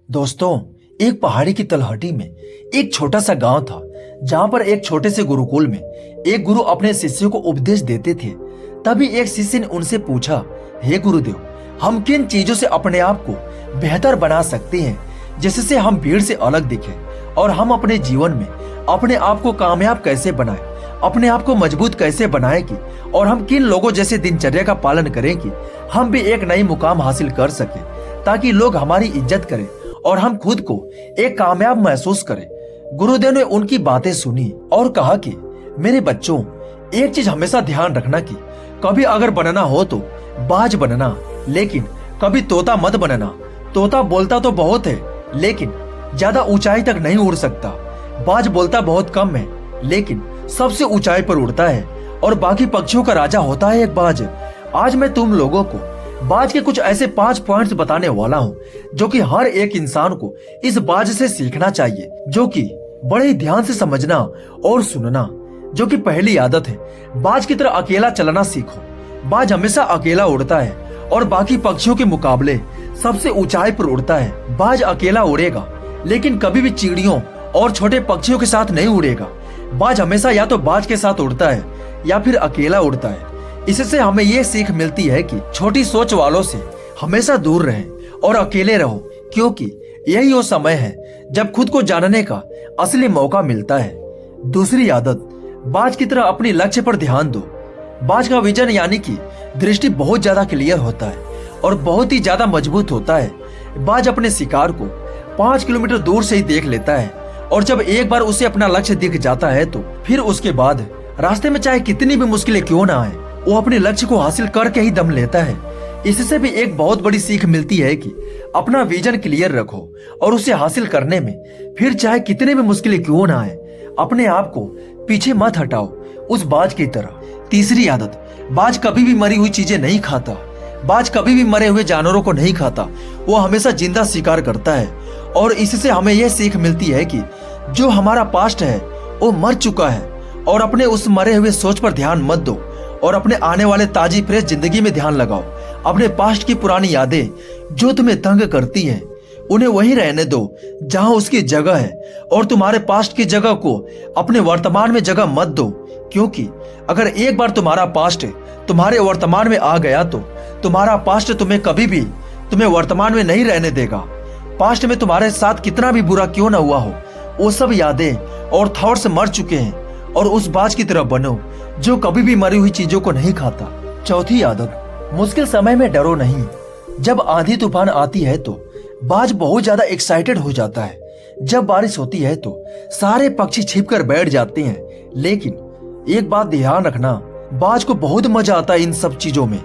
दोस्तों, एक पहाड़ी की तलहटी में एक छोटा सा गांव था जहां पर एक छोटे से गुरुकुल में एक गुरु अपने शिष्यों को उपदेश देते थे। तभी एक शिष्य ने उनसे पूछा, हे गुरुदेव, हम किन चीजों से अपने आप को बेहतर बना सकते हैं जिससे हम भीड़ से अलग दिखें और हम अपने जीवन में अपने आप को कामयाब कैसे बनाएं, अपने आप को मजबूत कैसे बनाएं कि और हम किन लोगों जैसे दिनचर्या का पालन करें कि हम भी एक नई मुकाम हासिल कर सके ताकि लोग हमारी इज्जत करें और हम खुद को एक कामयाब महसूस करें। गुरुदेव ने उनकी बातें सुनी और कहा कि मेरे बच्चों, एक चीज हमेशा ध्यान रखना कि कभी अगर बनना हो तो बाज बनना, लेकिन कभी तोता मत बनना। तोता बोलता तो बहुत है लेकिन ज्यादा ऊंचाई तक नहीं उड़ सकता। बाज बोलता बहुत कम है लेकिन सबसे ऊंचाई पर उड़ता है और बाकी पक्षियों का राजा होता है एक बाज। आज मैं तुम लोगों को बाज के कुछ ऐसे 5 पॉइंट्स बताने वाला हूँ जो कि हर एक इंसान को इस बाज से सीखना चाहिए, जो कि बड़े ध्यान से समझना और सुनना। जो कि पहली आदत है, बाज की तरह अकेला चलना सीखो। बाज हमेशा अकेला उड़ता है और बाकी पक्षियों के मुकाबले सबसे ऊंचाई पर उड़ता है। बाज अकेला उड़ेगा लेकिन कभी भी चिड़ियों और छोटे पक्षियों के साथ नहीं उड़ेगा। बाज हमेशा या तो बाज के साथ उड़ता है या फिर अकेला उड़ता है। इससे हमें ये सीख मिलती है कि छोटी सोच वालों से हमेशा दूर रहें और अकेले रहो, क्योंकि यही वो समय है जब खुद को जानने का असली मौका मिलता है। दूसरी आदत, बाज की तरह अपनी लक्ष्य पर ध्यान दो। बाज का विजन यानी कि दृष्टि बहुत ज्यादा क्लियर होता है और बहुत ही ज्यादा मजबूत होता है। बाज अपने शिकार को 5 किलोमीटर दूर से ही देख लेता है और जब एक बार उसे अपना लक्ष्य दिख जाता है तो फिर उसके बाद रास्ते में चाहे कितनी भी मुश्किलें क्यों ना आए, वो अपने लक्ष्य को हासिल करके ही दम लेता है। इससे भी एक बहुत बड़ी सीख मिलती है कि अपना विजन क्लियर रखो और उसे हासिल करने में फिर चाहे कितने भी मुश्किलें क्यों ना आए, अपने आप को पीछे मत हटाओ उस बाज की तरह। तीसरी आदत, बाज कभी भी मरी हुई चीजें नहीं खाता। बाज कभी भी मरे हुए जानवरों को नहीं खाता, वो हमेशा जिंदा शिकार करता है। और इससे हमें यह सीख मिलती है कि जो हमारा पास्ट है वो मर चुका है और अपने उस मरे हुए सोच पर ध्यान मत दो और अपने आने वाले ताजी फ्रेश जिंदगी में ध्यान लगाओ। अपने पास्ट की पुरानी यादें जो तुम्हें तंग करती हैं उन्हें वहीं रहने दो जहां उसकी जगह है और तुम्हारे पास्ट की जगह को अपने वर्तमान में जगह मत दो, क्योंकि अगर एक बार तुम्हारा पास्ट तुम्हारे वर्तमान में आ गया तो तुम्हारा पास्ट तुम्हें कभी भी तुम्हें वर्तमान में नहीं रहने देगा। पास्ट में तुम्हारे साथ कितना भी बुरा क्यों ना हुआ हो, वो सब यादें और थॉट्स मर चुके हैं और उस बाज की तरह बनो जो कभी भी मरी हुई चीजों को नहीं खाता। चौथी आदत, मुश्किल समय में डरो नहीं। जब आंधी तूफान आती है तो बाज बहुत ज्यादा एक्साइटेड हो जाता है। जब बारिश होती है तो सारे पक्षी छिपकर बैठ जाते हैं, लेकिन एक बात ध्यान रखना, बाज को बहुत मजा आता है इन सब चीजों में।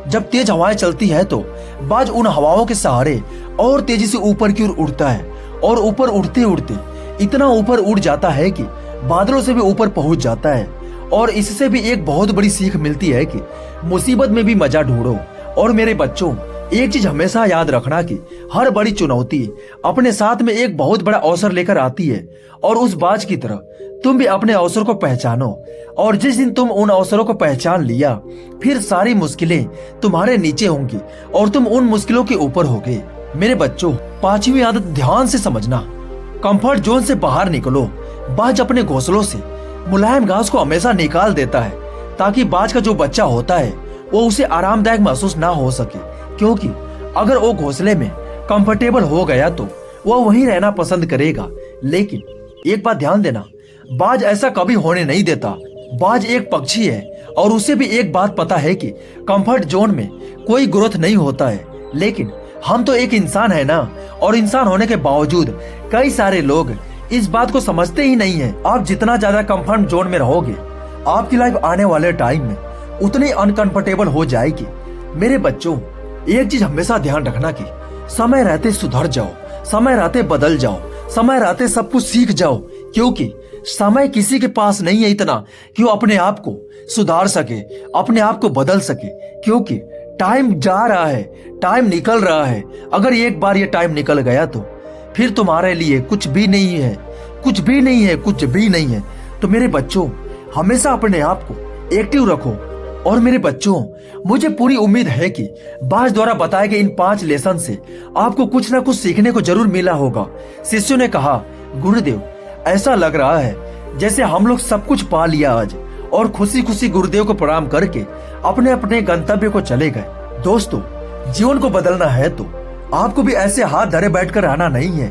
जब तेज हवाएं चलती है तो बाज उन हवाओं के सहारे और तेजी से ऊपर की ओर उड़ता है और ऊपर उड़ते उड़ते इतना ऊपर उड़ जाता है कि बादलों से भी ऊपर पहुंच जाता है। और इससे भी एक बहुत बड़ी सीख मिलती है कि मुसीबत में भी मजा ढूंढो। और मेरे बच्चों, एक चीज हमेशा याद रखना कि हर बड़ी चुनौती अपने साथ में एक बहुत बड़ा अवसर लेकर आती है और उस बाज की तरह तुम भी अपने अवसर को पहचानो। और जिस दिन तुम उन अवसरों को पहचान लिया, फिर सारी मुश्किलें तुम्हारे नीचे होंगी और तुम उन मुश्किलों के ऊपर होगे। मेरे बच्चों, 5वीं आदत ध्यान से समझना। कंफर्ट जोन से बाहर निकलो। बाज अपने घोंसलों से मुलायम घास को हमेशा निकाल देता है ताकि बाज का जो बच्चा होता है वो उसे आरामदायक महसूस ना हो सके, क्योंकि अगर वो घोंसले में कंफर्टेबल हो गया तो वो वहीं रहना पसंद करेगा। लेकिन एक बात ध्यान देना, बाज ऐसा कभी होने नहीं देता। बाज एक पक्षी है और उसे भी एक बात पता है कि कंफर्ट जोन में कोई ग्रोथ नहीं होता है। लेकिन हम तो एक इंसान है ना, और इंसान होने के बावजूद कई सारे लोग इस बात को समझते ही नहीं है। आप जितना ज्यादा कंफर्ट जोन में रहोगे, आपकी लाइफ आने वाले टाइम में उतनी अनकंफर्टेबल हो जाएगी। मेरे बच्चों, एक चीज हमेशा ध्यान रखना कि समय रहते सुधर जाओ, समय रहते बदल जाओ, समय रहते सब कुछ सीख जाओ, क्योंकि समय किसी के पास नहीं है इतना कि वो अपने आप को सुधार सके, अपने आप को बदल सके। क्योंकि टाइम जा रहा है, टाइम निकल रहा है। अगर एक बार ये टाइम निकल गया तो फिर तुम्हारे लिए कुछ भी नहीं है, कुछ भी नहीं है, कुछ भी नहीं है। तो मेरे बच्चों, हमेशा अपने आप को एक्टिव रखो और मेरे बच्चों, मुझे पूरी उम्मीद है कि बाज द्वारा बताए गए इन 5 लेसन से आपको कुछ ना कुछ सीखने को जरूर मिला होगा। शिष्यों ने कहा, गुरुदेव, ऐसा लग रहा है जैसे हम लोग सब कुछ पा लिया आज, और खुशी खुशी गुरुदेव को प्रणाम करके अपने अपने गंतव्य को चले गए। दोस्तों, जीवन को बदलना है तो आपको भी ऐसे हाथ धरे बैठकर रहना नहीं है,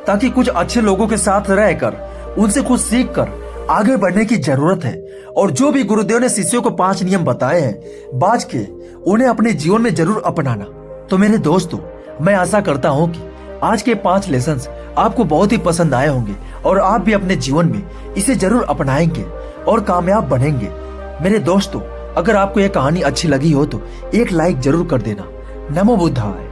ताकि कुछ अच्छे लोगों के साथ रहकर उनसे कुछ सीख कर आगे बढ़ने की जरूरत है। और जो भी गुरुदेव ने शिष्यों को 5 नियम बताए हैं बाज के, उन्हें अपने जीवन में जरूर अपनाना। तो मेरे दोस्तों, मैं आशा करता हूँ कि आज के 5 लेसन्स आपको बहुत ही पसंद आए होंगे और आप भी अपने जीवन में इसे जरूर अपनाएंगे और कामयाब बनेंगे। मेरे दोस्तों, अगर आपको यह कहानी अच्छी लगी हो तो एक लाइक जरूर कर देना। नमो बुद्धाय।